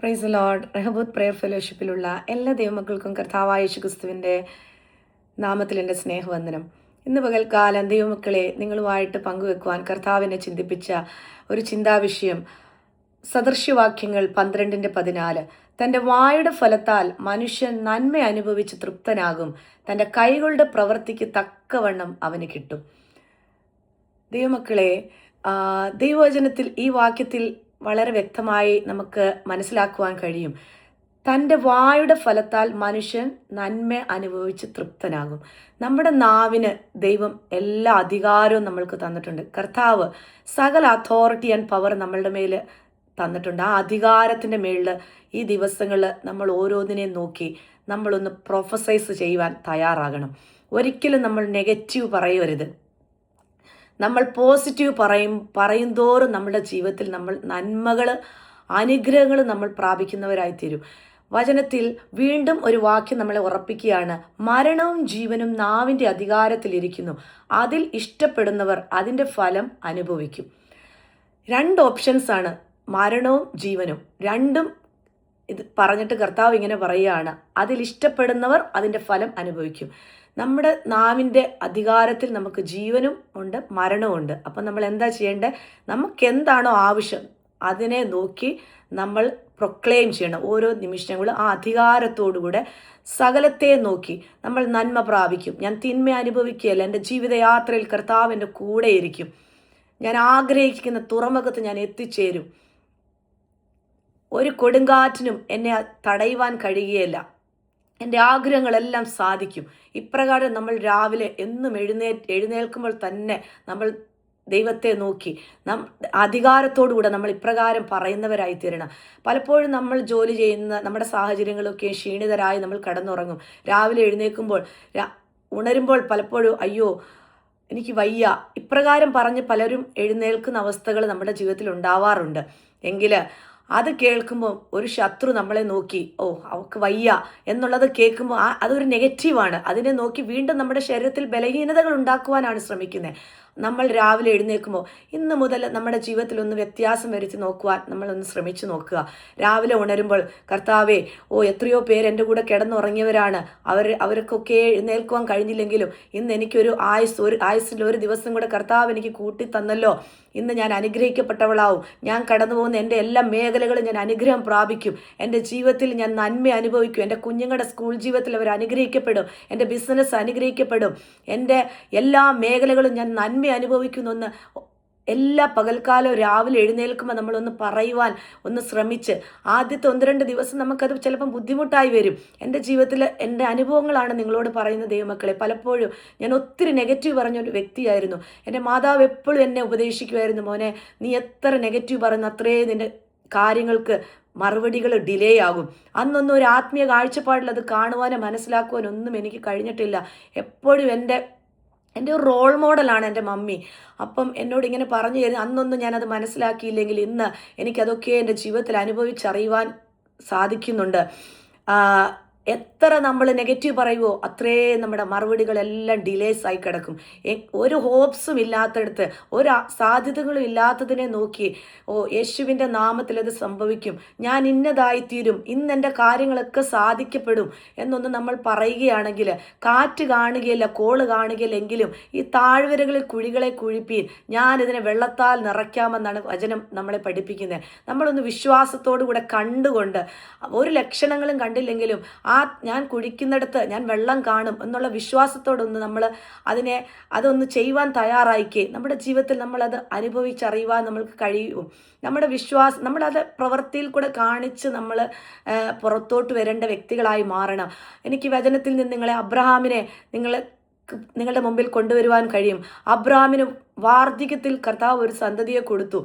Price Lord. Rehoboth prayer ഫെലോഷിപ്പിലുള്ള എല്ലാ ദൈവമക്കൾക്കും കർത്താവായ യേശുക്രിസ്തുവിൻ്റെ നാമത്തിൽ എൻ്റെ സ്നേഹവന്ദനം. ഇന്ന് പകൽക്കാലം ദൈവമക്കളെ നിങ്ങളുമായിട്ട് പങ്കുവെക്കുവാൻ കർത്താവിനെ ചിന്തിപ്പിച്ച ഒരു ചിന്താവിഷയം സദൃശ്യവാക്യങ്ങൾ 12:14. തൻ്റെ വായുടെ ഫലത്താൽ മനുഷ്യൻ നന്മ അനുഭവിച്ച് തൃപ്തനാകും, തൻ്റെ കൈകളുടെ പ്രവൃത്തിക്ക് തക്കവണ്ണം അവന് കിട്ടും. ദൈവമക്കളെ, ദൈവവചനത്തിൽ ഈ വാക്യത്തിൽ വളരെ വ്യക്തമായി നമുക്ക് മനസ്സിലാക്കുവാൻ കഴിയും. തൻ്റെ വായുടെ ഫലത്താൽ മനുഷ്യൻ നന്മ അനുഭവിച്ച് തൃപ്തനാകും. നമ്മുടെ നാവിന് ദൈവം എല്ലാ അധികാരവും നമ്മൾക്ക് തന്നിട്ടുണ്ട്. കർത്താവ് സകല അതോറിറ്റി ആൻഡ് പവർ നമ്മളുടെ മേൽ തന്നിട്ടുണ്ട്. ആ അധികാരത്തിൻ്റെ മേളിൽ ഈ ദിവസങ്ങളിൽ നമ്മൾ ഓരോന്നിനെയും നോക്കി നമ്മളൊന്ന് പ്രൊഫസൈസ് ചെയ്യുവാൻ തയ്യാറാകണം. ഒരിക്കലും നമ്മൾ നെഗറ്റീവ് പറയരുത്. നമ്മൾ പോസിറ്റീവ് പറയും തോറും നമ്മുടെ ജീവിതത്തിൽ നമ്മൾ നന്മകൾ, അനുഗ്രഹങ്ങൾ നമ്മൾ പ്രാപിക്കുന്നവരായിത്തീരും. വചനത്തിൽ വീണ്ടും ഒരു വാക്യം നമ്മളെ ഉറപ്പിക്കുകയാണ്: മരണവും ജീവനും നാവിൻ്റെ അധികാരത്തിലിരിക്കുന്നു, അതിൽ ഇഷ്ടപ്പെടുന്നവർ അതിൻ്റെ ഫലം അനുഭവിക്കും. 2 ഓപ്ഷൻസാണ്, മരണവും ജീവനും. രണ്ടും ഇത് പറഞ്ഞിട്ട് കർത്താവ് ഇങ്ങനെ പറയുകയാണ്: അതിൽ ഇഷ്ടപ്പെടുന്നവർ അതിൻ്റെ ഫലം അനുഭവിക്കും. നമ്മുടെ നാവിൻ്റെ അധികാരത്തിൽ നമുക്ക് ജീവനും ഉണ്ട്, മരണവും ഉണ്ട്. അപ്പം നമ്മൾ എന്താ ചെയ്യേണ്ടത്? നമുക്ക് എന്താണോ ആവശ്യം അതിനെ നോക്കി നമ്മൾ പ്രൊക്ലെയിം ചെയ്യണം. ഓരോ നിമിഷങ്ങളും ആ അധികാരത്തോടുകൂടെ സകലത്തെ നോക്കി നമ്മൾ നന്മ പ്രാപിക്കും. ഞാൻ തിന്മ അനുഭവിക്കുകയല്ല, എൻ്റെ ജീവിതയാത്രയിൽ കർത്താവ് എൻ്റെ കൂടെ ഇരിക്കും. ഞാൻ ആഗ്രഹിക്കുന്ന തുറമുഖത്ത് ഞാൻ എത്തിച്ചേരും. ഒരു കൊടുങ്കാറ്റിനും എന്നെ തടയുവാൻ കഴിയുകയില്ല. എൻ്റെ ആഗ്രഹങ്ങളെല്ലാം സാധിക്കും. ഇപ്രകാരം നമ്മൾ രാവിലെ എന്നും എഴുന്നേൽക്കുമ്പോൾ തന്നെ നമ്മൾ ദൈവത്തെ നോക്കി അധികാരത്തോടുകൂടെ നമ്മൾ ഇപ്രകാരം പറയുന്നവരായി തീരണം. പലപ്പോഴും നമ്മൾ ജോലി ചെയ്യുന്ന നമ്മുടെ സാഹചര്യങ്ങളൊക്കെ ക്ഷീണിതരായി നമ്മൾ കിടന്നുറങ്ങും. രാവിലെ എഴുന്നേൽക്കുമ്പോൾ ഉണരുമ്പോൾ പലപ്പോഴും അയ്യോ എനിക്ക് വയ്യ, ഇപ്രകാരം പറഞ്ഞ് പലരും എഴുന്നേൽക്കുന്ന അവസ്ഥകൾ നമ്മുടെ ജീവിതത്തിൽ ഉണ്ടാവാറുണ്ട്. എങ്കിൽ അത് കേൾക്കുമ്പോൾ ഒരു ശത്രു നമ്മളെ നോക്കി അവൾക്ക് വയ്യ എന്നുള്ളത് കേൾക്കുമ്പോൾ അതൊരു നെഗറ്റീവാണ്. അതിനെ നോക്കി വീണ്ടും നമ്മുടെ ശരീരത്തിൽ ബലഹീനതകൾ ഉണ്ടാക്കുവാനാണ് ശ്രമിക്കുന്നത്. നമ്മൾ രാവിലെ എഴുന്നേൽക്കുമ്പോൾ ഇന്ന് മുതൽ നമ്മുടെ ജീവിതത്തിൽ ഒന്ന് വ്യത്യാസം വരുത്തി നോക്കുവാൻ നമ്മളൊന്ന് ശ്രമിച്ചു നോക്കുക. രാവിലെ ഉണരുമ്പോൾ കർത്താവേ, എത്രയോ പേര് എൻ്റെ കൂടെ കിടന്നുറങ്ങിയവരാണ്, അവർക്കൊക്കെ എഴുന്നേൽക്കുവാൻ കഴിഞ്ഞില്ലെങ്കിലും ഇന്ന് എനിക്കൊരു ആയുസ്സിൽ ഒരു ദിവസം കൂടെ കർത്താവ് എനിക്ക് കൂട്ടി തന്നല്ലോ. ഇന്ന് ഞാൻ അനുഗ്രഹിക്കപ്പെട്ടവളാവും. ഞാൻ കടന്നു പോകുന്ന എൻ്റെ എല്ലാ മേഖലകളും ഞാൻ അനുഗ്രഹം പ്രാപിക്കും. എൻ്റെ ജീവിതത്തിൽ ഞാൻ നന്മ അനുഭവിക്കും. എൻ്റെ കുഞ്ഞുങ്ങളുടെ സ്കൂൾ ജീവിതത്തിൽ അവർ അനുഗ്രഹിക്കപ്പെടും. എൻ്റെ ബിസിനസ് അനുഗ്രഹിക്കപ്പെടും. എൻ്റെ എല്ലാ മേഖലകളും ഞാൻ നന്മ അനുഭവിക്കുന്നെന്ന് എല്ലാ പകൽക്കാലവും രാവിലെ എഴുന്നേൽക്കുമ്പോൾ നമ്മളൊന്ന് പറയുവാൻ ഒന്ന് ശ്രമിച്ച് ആദ്യത്തെ 1-2 ദിവസം നമുക്കത് ചിലപ്പം ബുദ്ധിമുട്ടായി വരും. എൻ്റെ ജീവിതത്തിൽ എൻ്റെ അനുഭവങ്ങളാണ് നിങ്ങളോട് പറയുന്ന ദൈവമക്കളെ. പലപ്പോഴും ഞാൻ ഒത്തിരി നെഗറ്റീവ് പറഞ്ഞൊരു വ്യക്തിയായിരുന്നു. എൻ്റെ മാതാവ് എപ്പോഴും എന്നെ ഉപദേശിക്കുമായിരുന്നു: മോനെ, നീ എത്ര നെഗറ്റീവ് പറയുന്നു അത്രേ നിൻ്റെ കാര്യങ്ങൾക്ക് മറുപടികൾ ഡിലേ ആകും. അന്നൊന്നും ഒരു ആത്മീയ കാഴ്ചപ്പാടിൽ അത് കാണുവാനോ മനസ്സിലാക്കുവാനോ ഒന്നും എനിക്ക് കഴിഞ്ഞിട്ടില്ല. എപ്പോഴും എൻ്റെ ഒരു റോൾ മോഡലാണ് എൻ്റെ മമ്മി. അപ്പം എന്നോട് ഇങ്ങനെ പറഞ്ഞു തരുന്നത്, അന്നൊന്നും ഞാനത് മനസ്സിലാക്കിയില്ലെങ്കിൽ ഇന്ന് എനിക്കതൊക്കെ എൻ്റെ ജീവിതത്തിൽ അനുഭവിച്ചറിയുവാൻ സാധിക്കുന്നുണ്ട്. എത്ര നമ്മൾ നെഗറ്റീവ് പറയുമോ അത്രേ നമ്മുടെ മറുപടികളെല്ലാം ഡിലേസ് ആയി കിടക്കും. ഒരു ഹോപ്സും ഇല്ലാത്തടത്ത്, ഒരു സാധ്യതകളും ഇല്ലാത്തതിനെ നോക്കി യേശുവിൻ്റെ നാമത്തിൽ അത് സംഭവിക്കും, ഞാൻ ഇന്നതായിത്തീരും, ഇന്ന് എൻ്റെ കാര്യങ്ങളൊക്കെ സാധിക്കപ്പെടും എന്നൊന്ന് നമ്മൾ പറയുകയാണെങ്കിൽ കാറ്റ് കാണുകയില്ല, കോള് കാണുകയില്ല, എങ്കിലും ഈ താഴ്വരകളിൽ കുഴികളെ കുഴിപ്പീൻ, ഞാനിതിനെ വെള്ളത്താൽ നിറയ്ക്കാമെന്നാണ് വചനം നമ്മളെ പഠിപ്പിക്കുന്നത്. നമ്മളൊന്ന് വിശ്വാസത്തോടു കൂടെ കണ്ടുകൊണ്ട്, ഒരു ലക്ഷണങ്ങളും കണ്ടില്ലെങ്കിലും ഞാൻ കുഴിക്കുന്നിടത്ത് ഞാൻ വെള്ളം കാണും എന്നുള്ള വിശ്വാസത്തോടൊന്ന് നമ്മൾ അതൊന്ന് ചെയ്യുവാൻ തയ്യാറായിക്കേ നമ്മുടെ ജീവിതത്തിൽ നമ്മളത് അനുഭവിച്ചറിയുവാൻ നമ്മൾക്ക് കഴിയും. നമ്മുടെ വിശ്വാസം നമ്മളത് പ്രവൃത്തിയിൽ കൂടെ കാണിച്ച് നമ്മൾ പുറത്തോട്ട് വരേണ്ട വ്യക്തികളായി മാറണം. എനിക്ക് വചനത്തിൽ നിന്ന് അബ്രഹാമിനെ നിങ്ങളുടെ മുമ്പിൽ കൊണ്ടുവരുവാൻ കഴിയും. അബ്രഹാമിന് വാർദ്ധക്യത്തിൽ കർത്താവ് ഒരു സന്തതിയെ കൊടുത്തു.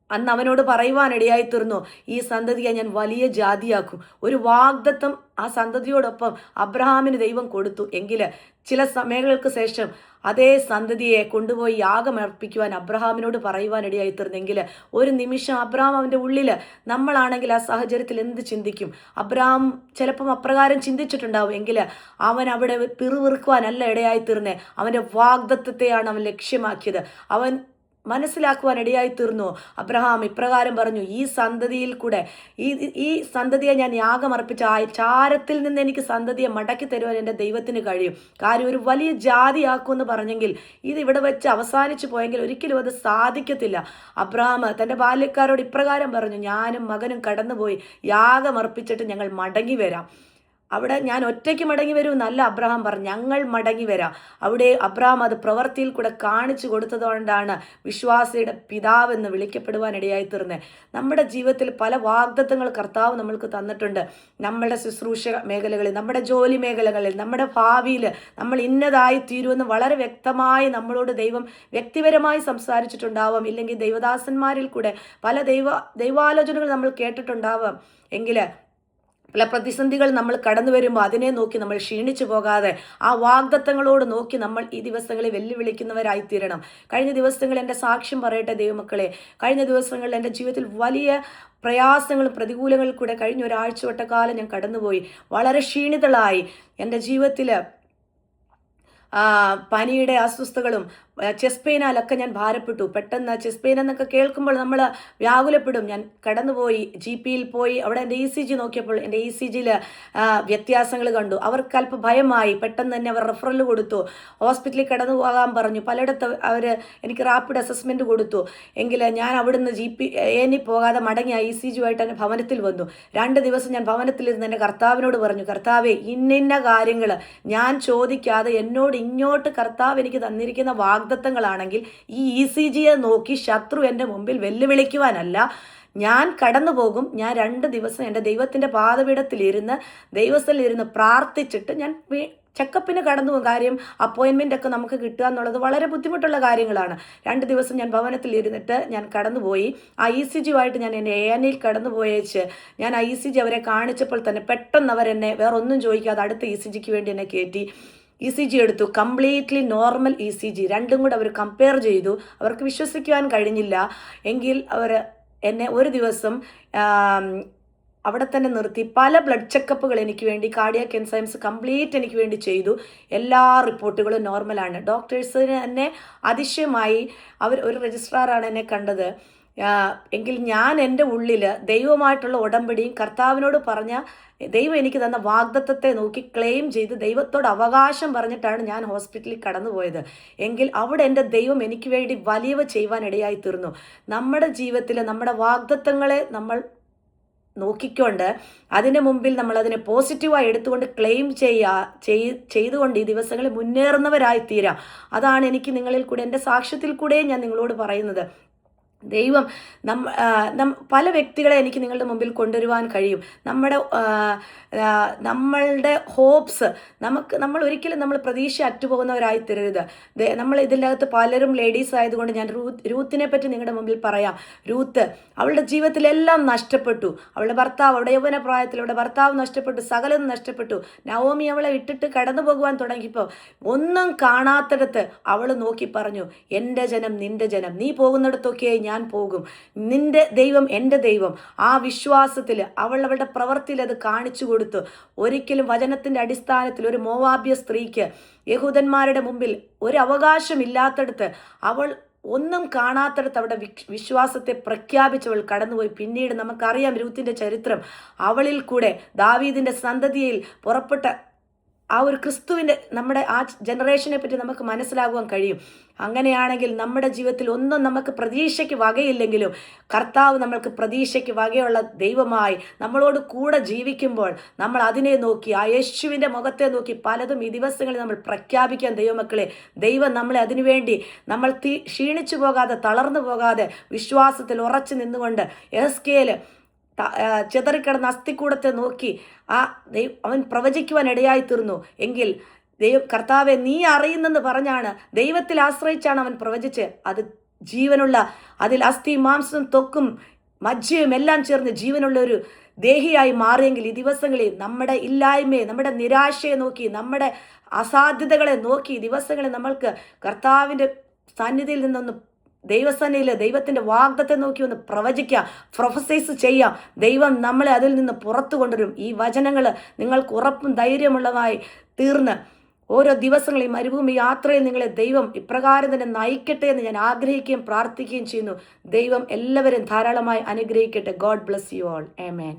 അന്ന് അവനോട് പറയുവാനിടയായി തീർന്നു, ഈ സന്തതിയെ ഞാൻ വലിയ ജാതിയാക്കും. ഒരു വാഗ്ദത്തം ആ സന്തതിയോടൊപ്പം അബ്രഹാമിന് ദൈവം കൊടുത്തു. എങ്കിൽ ചില സമയങ്ങൾക്ക് ശേഷം അതേ സന്തതിയെ കൊണ്ടുപോയി യാഗമർപ്പിക്കുവാൻ അബ്രഹാമിനോട് പറയുവാനിടയായി തീർന്നെങ്കിൽ ഒരു നിമിഷം അബ്രഹാം അവൻ്റെ ഉള്ളിൽ, നമ്മളാണെങ്കിൽ ആ സാഹചര്യത്തിൽ എന്ത് ചിന്തിക്കും? അബ്രഹാം ചിലപ്പം അപ്രകാരം ചിന്തിച്ചിട്ടുണ്ടാവും. എങ്കിൽ അവൻ അവിടെ പിറുവിറുക്കുവാനല്ല ഇടയായി തീർന്നേ. അവൻ്റെ വാഗ്ദത്തത്തെയാണ് അവൻ ലക്ഷ്യമാക്കിയത്. അവൻ മനസ്സിലാക്കുവാൻ ഇടയായി തീർന്നു. അബ്രഹാം ഇപ്രകാരം പറഞ്ഞു, ഈ സന്തതിയിൽ കൂടെ ഈ സന്തതിയെ ഞാൻ യാഗമർപ്പിച്ച ചാരത്തിൽ നിന്ന് എനിക്ക് സന്തതിയെ മടക്കി തരുവാൻ എൻ്റെ ദൈവത്തിന് കഴിയും. കാര്യം ഒരു വലിയ ജാതിയാക്കുമെന്ന് പറഞ്ഞെങ്കിൽ ഇത് ഇവിടെ വെച്ച് അവസാനിച്ചു പോയെങ്കിൽ ഒരിക്കലും അത് സാധിക്കത്തില്ല. അബ്രഹാം തൻ്റെ ബാല്യക്കാരോട് ഇപ്രകാരം പറഞ്ഞു, ഞാനും മകനും കടന്നുപോയി യാഗമർപ്പിച്ചിട്ട് ഞങ്ങൾ മടങ്ങി വരാം. അവിടെ ഞാൻ ഒറ്റയ്ക്ക് മടങ്ങി വരൂ എന്നല്ല അബ്രഹാം പറഞ്ഞു, ഞങ്ങൾ മടങ്ങി വരാം. അവിടെ അബ്രഹാം അത് പ്രവൃത്തിയിൽ കൂടെ കാണിച്ചു കൊടുത്തതുകൊണ്ടാണ് വിശ്വാസിയുടെ പിതാവ് എന്ന് വിളിക്കപ്പെടുവാൻ ഇടയായി തീർന്നത്. നമ്മുടെ ജീവിതത്തിൽ പല വാഗ്ദത്തങ്ങൾ കർത്താവ് നമ്മൾക്ക് തന്നിട്ടുണ്ട്. നമ്മുടെ ശുശ്രൂഷ മേഖലകളിൽ, നമ്മുടെ ജോലി മേഖലകളിൽ, നമ്മുടെ ഭാവിയിൽ നമ്മൾ ഇന്നതായി തീരുമെന്ന് വളരെ വ്യക്തമായി നമ്മളോട് ദൈവം വ്യക്തിപരമായി സംസാരിച്ചിട്ടുണ്ടാവാം. ഇല്ലെങ്കിൽ ദൈവദാസന്മാരിൽ കൂടെ പല ദൈവാലോചനകൾ നമ്മൾ കേട്ടിട്ടുണ്ടാവാം. എങ്കിൽ പല പ്രതിസന്ധികൾ നമ്മൾ കടന്നു വരുമ്പോൾ അതിനെ നോക്കി നമ്മൾ ക്ഷീണിച്ചു പോകാതെ ആ വാഗ്ദത്തങ്ങളോട് നോക്കി നമ്മൾ ഈ ദിവസങ്ങളിൽ വെല്ലുവിളിക്കുന്നവരായിത്തീരണം. കഴിഞ്ഞ ദിവസങ്ങളിൽ എൻ്റെ സാക്ഷ്യം പറയട്ടെ ദൈവമക്കളെ, കഴിഞ്ഞ ദിവസങ്ങളിൽ എൻ്റെ ജീവിതത്തിൽ വലിയ പ്രയാസങ്ങളും പ്രതികൂലങ്ങളിൽ കൂടെ കഴിഞ്ഞ ഒരാഴ്ച വട്ടക്കാലം ഞാൻ കടന്നുപോയി. വളരെ ക്ഷീണിതളായി. എൻ്റെ ജീവിതത്തിൽ പനിയുടെ അസ്വസ്ഥതകളും ചെസ്റ്റ് പെയിനാലൊക്കെ ഞാൻ ഭാരപ്പെട്ടു. പെട്ടെന്ന് ചെസ്റ്റ് പെയിൻ എന്നൊക്കെ കേൾക്കുമ്പോൾ നമ്മൾ വ്യാകുലപ്പെടും. ഞാൻ കടന്നുപോയി GP-യിൽ പോയി. അവിടെ എൻ്റെ ECG നോക്കിയപ്പോൾ എൻ്റെ ECG-യിൽ വ്യത്യാസങ്ങൾ കണ്ടു. അവർക്ക് അല്പം ഭയമായി. പെട്ടെന്ന് തന്നെ അവർ റെഫറൽ കൊടുത്തു. ഹോസ്പിറ്റലിൽ കടന്നു പോകാൻ പറഞ്ഞു. പലയിടത്ത് അവർ എനിക്ക് റാപ്പിഡ് അസസ്മെൻറ്റ് കൊടുത്തു. എങ്കിൽ ഞാൻ അവിടുന്ന് A&E പോകാതെ മടങ്ങി ECG-യുമായിട്ട് എൻ്റെ ഭവനത്തിൽ വന്നു. 2 ദിവസം ഞാൻ ഭവനത്തിലിരുന്ന് എൻ്റെ കർത്താവിനോട് പറഞ്ഞു, കർത്താവേ, ഇന്ന കാര്യങ്ങൾ ഞാൻ ചോദിക്കാതെ എന്നോട് ഇങ്ങോട്ട് കർത്താവ് എനിക്ക് തന്നിരിക്കുന്ന വാഗ്ദത്തങ്ങളാണെങ്കിൽ ഈ ECG-യെ നോക്കി ശത്രു എൻ്റെ മുമ്പിൽ വെല്ലുവിളിക്കുവാനല്ല, ഞാൻ കടന്നു പോകും. ഞാൻ 2 ദിവസം എൻ്റെ ദൈവത്തിൻ്റെ പാദപീഠത്തിലിരുന്ന് ദൈവസ്ഥലിരുന്ന് പ്രാർത്ഥിച്ചിട്ട് ഞാൻ ചെക്കപ്പിന് കടന്നു പോകും. കാര്യം അപ്പോയിൻമെൻ്റ് ഒക്കെ നമുക്ക് കിട്ടുക എന്നുള്ളത് വളരെ ബുദ്ധിമുട്ടുള്ള കാര്യങ്ങളാണ്. 2 ദിവസം ഞാൻ ഭവനത്തിൽ ഇരുന്നിട്ട് ഞാൻ കടന്നുപോയി. ആ ECG-യുമായിട്ട് ഞാൻ എൻ്റെ A&E കടന്നു പോയേച്ച് ഞാൻ ആ ECG അവരെ കാണിച്ചപ്പോൾ തന്നെ പെട്ടെന്ന് അവരെന്നെ വേറെ ഒന്നും ചോദിക്കാതെ അടുത്ത ECG-ക്ക് വേണ്ടി എന്നെ കയറ്റി. ECG എടുത്തു. Completely normal ECG. രണ്ടും കൂടെ അവർ കമ്പയർ ചെയ്തു. അവർക്ക് വിശ്വസിക്കുവാൻ കഴിഞ്ഞില്ല. എങ്കിൽ അവർ എന്നെ ഒരു ദിവസം അവിടെ തന്നെ നിർത്തി പല ബ്ലഡ് ചെക്കപ്പുകൾ എനിക്ക് വേണ്ടി, കാർഡിയാക് എൻസൈംസ് കംപ്ലീറ്റ് എനിക്ക് വേണ്ടി ചെയ്തു. എല്ലാ റിപ്പോർട്ടുകളും നോർമലാണ്. ഡോക്ടേഴ്സിന് എന്നെ അതിശയമായി. ഒരു രജിസ്ട്രാറാണ് എന്നെ കണ്ടത്. എങ്കിൽ ഞാൻ എൻ്റെ ഉള്ളിൽ ദൈവമായിട്ടുള്ള ഉടമ്പടിയും കർത്താവിനോട് പറഞ്ഞ ദൈവം എനിക്ക് തന്ന വാഗ്ദത്തത്തെ നോക്കി ക്ലെയിം ചെയ്ത് ദൈവത്തോട് അവകാശം പറഞ്ഞിട്ടാണ് ഞാൻ ഹോസ്പിറ്റലിൽ കടന്നുപോയത്. എങ്കിൽ അവിടെ എൻ്റെ ദൈവം എനിക്ക് വേണ്ടി വലിയവ ചെയ്യുവാൻ ഇടയായി തീർന്നു. നമ്മുടെ ജീവിതത്തിൽ നമ്മുടെ വാഗ്ദത്തങ്ങളെ നമ്മൾ നോക്കിക്കൊണ്ട് അതിന് മുമ്പിൽ നമ്മൾ അതിനെ പോസിറ്റീവായി എടുത്തുകൊണ്ട് ക്ലെയിം ചെയ്തുകൊണ്ട് ഈ ദിവസങ്ങളിൽ മുന്നേറുന്നവരായി തീരാം. അതാണ് എനിക്ക് നിങ്ങളിൽ കൂടെ, എൻ്റെ സാക്ഷ്യത്തിൽ കൂടെ ഞാൻ നിങ്ങളോട് പറയുന്നത്. ദൈവം പല വ്യക്തികളെ എനിക്ക് നിങ്ങളുടെ മുമ്പിൽ കൊണ്ടുവരുവാൻ കഴിയും. നമ്മളുടെ ഹോപ്സ് നമ്മൾ ഒരിക്കലും നമ്മൾ പ്രതീക്ഷ അറ്റുപോകുന്നവരായി തരരുത്. നമ്മൾ ഇതിൻ്റെ അകത്ത് പലരും ലേഡീസ് ആയതുകൊണ്ട് ഞാൻ രൂത്തിനെ പറ്റി നിങ്ങളുടെ മുമ്പിൽ പറയാം. രൂത്ത്, അവളുടെ ജീവിതത്തിലെല്ലാം നഷ്ടപ്പെട്ടു. അവളുടെ ഭർത്താവ്, അവളുടെ യൗവന പ്രായത്തിൽ അവളുടെ ഭർത്താവ് നഷ്ടപ്പെട്ടു, സകലം നഷ്ടപ്പെട്ടു. നവോമി അവളെ ഇട്ടിട്ട് കടന്നു പോകുവാൻ തുടങ്ങിയപ്പോൾ ഒന്നും കാണാത്തിടത്ത് അവൾ നോക്കി പറഞ്ഞു, എൻ്റെ ജനം നിൻ്റെ ജനം, നീ പോകുന്നിടത്തൊക്കെ ഞാൻ പോകും, നിന്റെ ദൈവം എൻ്റെ ദൈവം. ആ വിശ്വാസത്തിൽ അവളുടെ പ്രവൃത്തിയിൽ അത് കാണിച്ചു കൊടുത്തു. ഒരിക്കലും വചനത്തിൻ്റെ അടിസ്ഥാനത്തിൽ ഒരു മോവാബ്യ സ്ത്രീക്ക് യഹൂദന്മാരുടെ മുമ്പിൽ ഒരു അവകാശമില്ലാത്തടത്ത്, അവൾ ഒന്നും കാണാത്തടത്ത് അവിടെ വിശ്വാസത്തെ പ്രഖ്യാപിച്ചവൾ കടന്നുപോയി. പിന്നീട് നമുക്കറിയാം രൂത്തിന്റെ ചരിത്രം. അവളിൽ കൂടെ ദാവീദിൻ്റെ സന്തതിയിൽ പുറപ്പെട്ട ആ ഒരു ക്രിസ്തുവിൻ്റെ നമ്മുടെ ആ ജനറേഷനെ പറ്റി നമുക്ക് മനസ്സിലാകുവാൻ കഴിയും. അങ്ങനെയാണെങ്കിൽ നമ്മുടെ ജീവിതത്തിൽ ഒന്നും നമുക്ക് പ്രതീക്ഷയ്ക്ക് വകയില്ലെങ്കിലും കർത്താവ് നമ്മൾക്ക് പ്രതീക്ഷയ്ക്ക് വകയുള്ള ദൈവമായി നമ്മളോട് കൂടെ ജീവിക്കുമ്പോൾ നമ്മൾ അതിനെ നോക്കി, ആ യേശുവിൻ്റെ മുഖത്തെ നോക്കി പലതും ഈ ദിവസങ്ങളിൽ നമ്മൾ പ്രഖ്യാപിക്കാൻ ദൈവമക്കളെ, ദൈവം നമ്മളെ അതിനുവേണ്ടി നമ്മൾ ക്ഷീണിച്ചു പോകാതെ തളർന്നു പോകാതെ വിശ്വാസത്തിൽ ഉറച്ചു നിന്നുകൊണ്ട് എസ്കേൽ ചിതറിക്കിടന്ന അസ്ഥിക്കൂടത്തെ നോക്കി അവൻ പ്രവചിക്കുവാൻ ഇടയായി തീർന്നു. എങ്കിൽ കർത്താവെ നീ അറിയുന്നെന്ന് പറഞ്ഞാണ്, ദൈവത്തിൽ ആശ്രയിച്ചാണ് അവൻ പ്രവചിച്ച് അത് ജീവനുള്ള, അതിൽ അസ്ഥി മാംസം ത്വക്കും മജ്ജയും എല്ലാം ചേർന്ന് ജീവനുള്ള ഒരു ദേഹിയായി മാറിയെങ്കിൽ ഈ ദിവസങ്ങളിൽ നമ്മുടെ ഇല്ലായ്മയെ, നമ്മുടെ നിരാശയെ നോക്കി, നമ്മുടെ അസാധ്യതകളെ നോക്കി ദിവസങ്ങളിൽ നമ്മൾക്ക് കർത്താവിൻ്റെ സന്നിധിയിൽ നിന്നൊന്ന് ദൈവസന്നിധിയിൽ ദൈവത്തിൻ്റെ വാഗ്ദത്തെ നോക്കി ഒന്ന് പ്രവചിക്കാം, പ്രൊഫസൈസ് ചെയ്യാം. ദൈവം നമ്മളെ അതിൽ നിന്ന് പുറത്തു കൊണ്ടുവരും. ഈ വചനങ്ങൾ നിങ്ങൾക്ക് ഉറപ്പും ധൈര്യമുള്ളതായി തീർന്ന് ഓരോ ദിവസങ്ങളും ഈ മരുഭൂമി യാത്രയിൽ നിങ്ങളെ ദൈവം ഇപ്രകാരം തന്നെ നയിക്കട്ടെ എന്ന് ഞാൻ ആഗ്രഹിക്കുകയും പ്രാർത്ഥിക്കുകയും ചെയ്യുന്നു. ദൈവം എല്ലാവരും ധാരാളമായി അനുഗ്രഹിക്കട്ടെ. God bless you all. Amen.